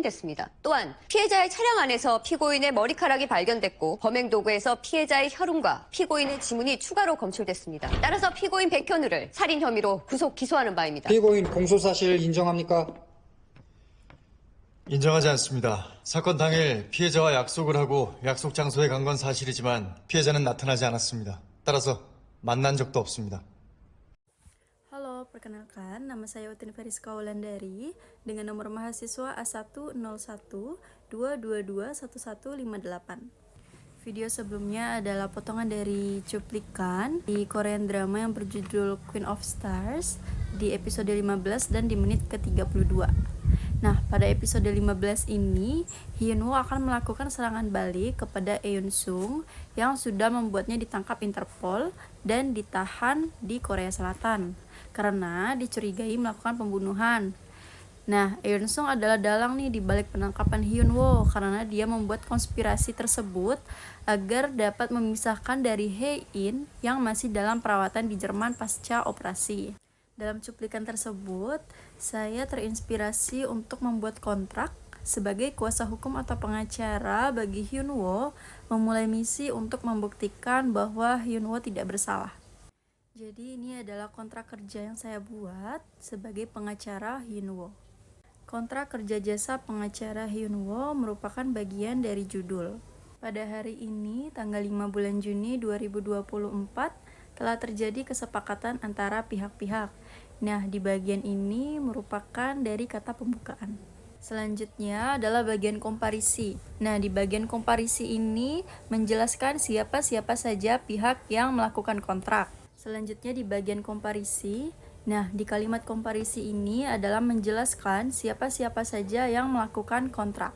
확인됐습니다. 또한 피해자의 차량 안에서 피고인의 머리카락이 발견됐고 범행 도구에서 피해자의 혈흔과 피고인의 지문이 추가로 검출됐습니다. 따라서 피고인 백현우를 살인 혐의로 구속 기소하는 바입니다. 피고인 공소사실 인정합니까? 인정하지 않습니다. 사건 당일 피해자와 약속을 하고 약속 장소에 간 건 사실이지만 피해자는 나타나지 않았습니다. 따라서 만난 적도 없습니다. Halo, perkenalkan, nama saya Utin Feriska Wulandari dengan nomor mahasiswa A101-222-1158. Video sebelumnya adalah potongan dari cuplikan di Korean drama yang berjudul Queen of Stars di episode 15 dan di menit ke-32. Nah, pada episode 15 ini, Hyunwoo akan melakukan serangan balik kepada Eun Sung yang sudah membuatnya ditangkap Interpol dan ditahan di Korea Selatan karena dicurigai melakukan pembunuhan. Nah, Eun Sung adalah dalang nih di balik penangkapan Hyunwoo karena dia membuat konspirasi tersebut agar dapat memisahkan dari Hae-in yang masih dalam perawatan di Jerman pasca operasi. Dalam cuplikan tersebut, saya terinspirasi untuk membuat kontrak sebagai kuasa hukum atau pengacara bagi Hyunwoo memulai misi untuk membuktikan bahwa Hyunwoo tidak bersalah. Jadi ini adalah kontrak kerja yang saya buat sebagai pengacara Hyunwoo. Kontrak kerja jasa pengacara Hyunwoo merupakan bagian dari judul. Pada hari ini, tanggal 5 bulan Juni 2024, telah terjadi kesepakatan antara pihak-pihak. Nah, di bagian ini merupakan dari kata pembukaan. Selanjutnya adalah bagian komparisi. Nah, di bagian komparisi ini menjelaskan siapa-siapa saja pihak yang melakukan kontrak. Selanjutnya di bagian komparisi, nah di kalimat komparisi ini adalah menjelaskan siapa-siapa saja yang melakukan kontrak.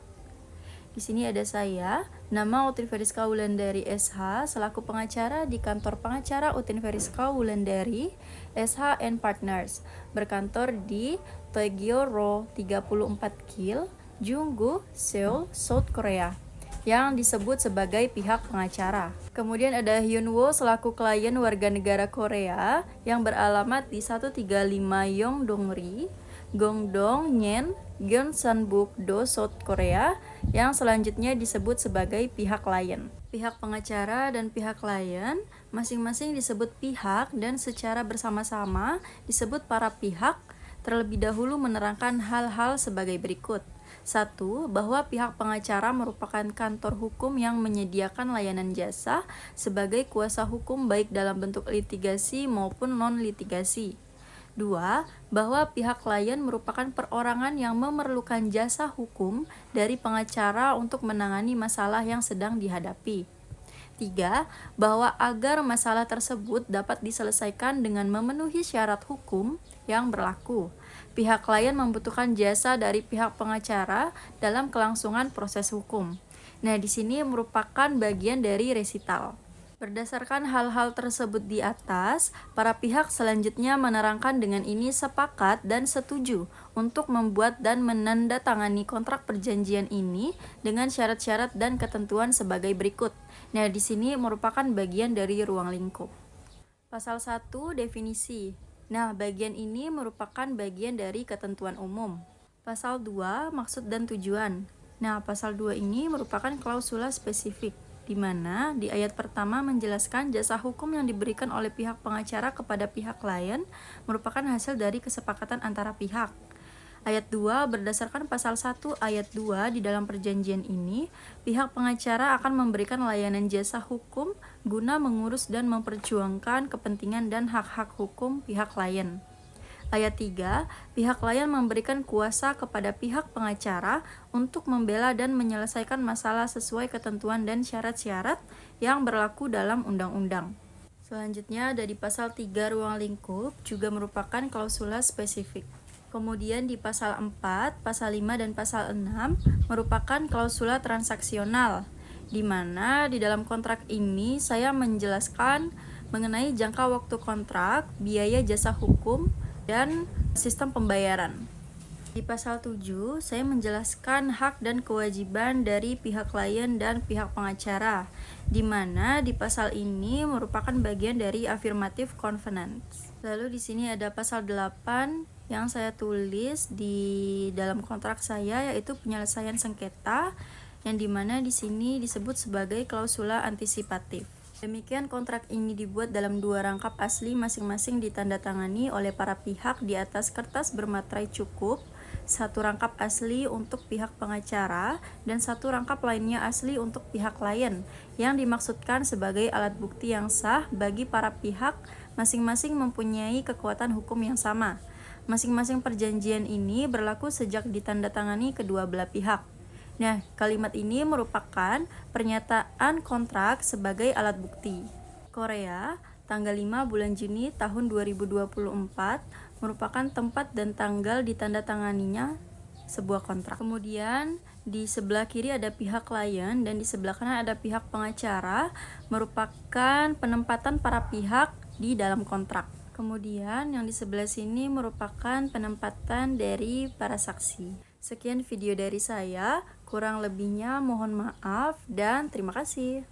Di sini ada saya, nama Utin Feriska Wulandari SH selaku pengacara di kantor pengacara Utin Feriska Wulandari SH and Partners, berkantor di Taegyo-ro 34 Kil, Junggu, Seoul, South Korea, yang disebut sebagai pihak pengacara. Kemudian ada Hyunwoo selaku klien warga negara Korea yang beralamat di 135 Yongdong-ri, Gongdong, Nyen, Gyeongsangbuk-do, South Korea, yang selanjutnya disebut sebagai pihak klien. Pihak pengacara dan pihak klien masing-masing disebut pihak dan secara bersama-sama disebut para pihak. Terlebih dahulu menerangkan hal-hal sebagai berikut. 1. Bahwa pihak pengacara merupakan kantor hukum yang menyediakan layanan jasa sebagai kuasa hukum baik dalam bentuk litigasi maupun non-litigasi. 2. Bahwa pihak klien merupakan perorangan yang memerlukan jasa hukum dari pengacara untuk menangani masalah yang sedang dihadapi. 3. Bahwa agar masalah tersebut dapat diselesaikan dengan memenuhi syarat hukum yang berlaku, pihak klien membutuhkan jasa dari pihak pengacara dalam kelangsungan proses hukum. Nah, di sini merupakan bagian dari resital. Berdasarkan hal-hal tersebut di atas, para pihak selanjutnya menerangkan dengan ini sepakat dan setuju untuk membuat dan menandatangani kontrak perjanjian ini dengan syarat-syarat dan ketentuan sebagai berikut. Nah, di sini merupakan bagian dari ruang lingkup. Pasal 1, definisi. Nah, bagian ini merupakan bagian dari ketentuan umum. Pasal 2, maksud dan tujuan. Nah, pasal 2 ini merupakan klausula spesifik, di mana di ayat pertama menjelaskan jasa hukum yang diberikan oleh pihak pengacara kepada pihak klien merupakan hasil dari kesepakatan antara pihak. Ayat 2, berdasarkan pasal 1 ayat 2 di dalam perjanjian ini, pihak pengacara akan memberikan layanan jasa hukum guna mengurus dan memperjuangkan kepentingan dan hak-hak hukum pihak klien. Ayat 3, pihak klien memberikan kuasa kepada pihak pengacara untuk membela dan menyelesaikan masalah sesuai ketentuan dan syarat-syarat yang berlaku dalam undang-undang. Selanjutnya ada di pasal 3 ruang lingkup juga merupakan klausula spesifik. Kemudian di pasal 4, pasal 5, dan pasal 6 merupakan klausula transaksional, di mana di dalam kontrak ini saya menjelaskan mengenai jangka waktu kontrak, biaya jasa hukum, dan sistem pembayaran. Di pasal 7, saya menjelaskan hak dan kewajiban dari pihak klien dan pihak pengacara, di mana di pasal ini merupakan bagian dari affirmative covenants. Lalu di sini ada pasal 8 yang saya tulis di dalam kontrak saya, yaitu penyelesaian sengketa, yang dimana di sini disebut sebagai klausula antisipatif. Demikian kontrak ini dibuat dalam 2 rangkap asli masing-masing ditandatangani oleh para pihak di atas kertas bermaterai cukup, 1 rangkap asli untuk pihak pengacara dan 1 rangkap lainnya asli untuk pihak lain, yang dimaksudkan sebagai alat bukti yang sah bagi para pihak masing-masing mempunyai kekuatan hukum yang sama. Masing-masing perjanjian ini berlaku sejak ditandatangani kedua belah pihak. Nah, kalimat ini merupakan pernyataan kontrak sebagai alat bukti. Korea, tanggal 5 bulan Juni tahun 2024 merupakan tempat dan tanggal ditandatanganinya sebuah kontrak. Kemudian di sebelah kiri ada pihak klien dan di sebelah kanan ada pihak pengacara, merupakan penempatan para pihak di dalam kontrak. Kemudian yang di sebelah sini merupakan penempatan dari para saksi. Sekian video dari saya, kurang lebihnya mohon maaf dan terima kasih.